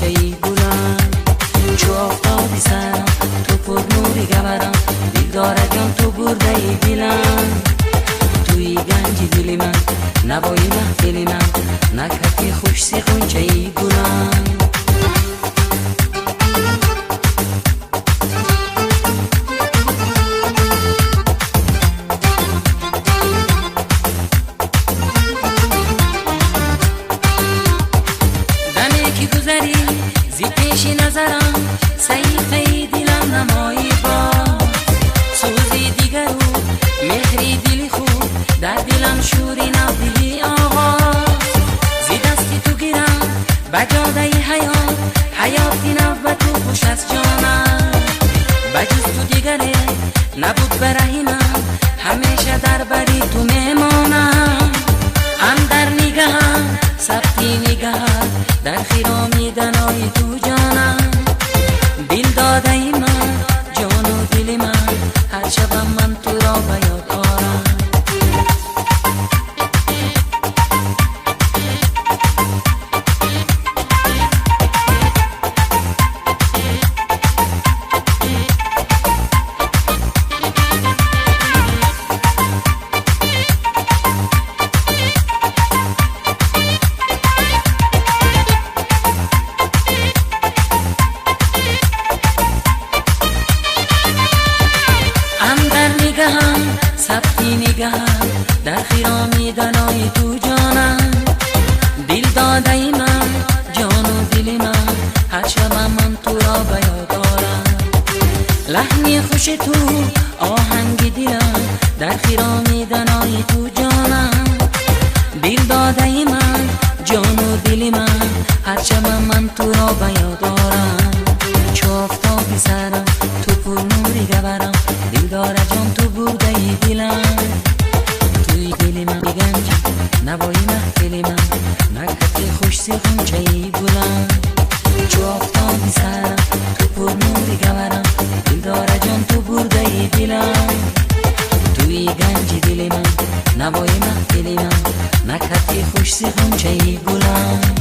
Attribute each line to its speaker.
Speaker 1: ای بلند، چو آفتابی سرم تو پر نوری گورم، دلدار جان تو برده ای دلم، توی گنج دل من نوای محفل من، نکهت خوش سی غنچه ای گلم. گذری زی پیش نظرم سیفه دلم نمایی با سوزی دیگر و مهری دلی خوب در دلم شوری نبیلی آقا، زی دستی تو گیرم بجاده حیات، حیاتی نو تو خوش از جانم، بجز تو دیگره نبود برهی من، همیشه در بری تو میمانم، هم در نگهم سبتی نگهم در خیرامی دنای تو جانم، دل داده ای من جان و دل من، هر شبم من تو را به یاد آرم. سبتی نگهم در خیرامی دنای تو جانم، دل داده ای من جان و دل من، هر شبم من تو را به یاد آرم، لحنی خوش تو آهنگ دلم در خیرامی دنای تو جانم، دل داده ای من جان و دل من، هر شبم من تو را به یاد آرم، چو آفتابی سرم تو پر نوری گورم، دلدار جان تو برده ای دلم، توی دل من بگنج نوای محفل من، نکهت خوش سی غنچه ای بلند، چو آفتابی سرم تو پر نوری گورم، دلدار جان تو برده ای دلم، توی گنج دل من نوای محفل من، نکهت خوش سی غنچه ای بلند.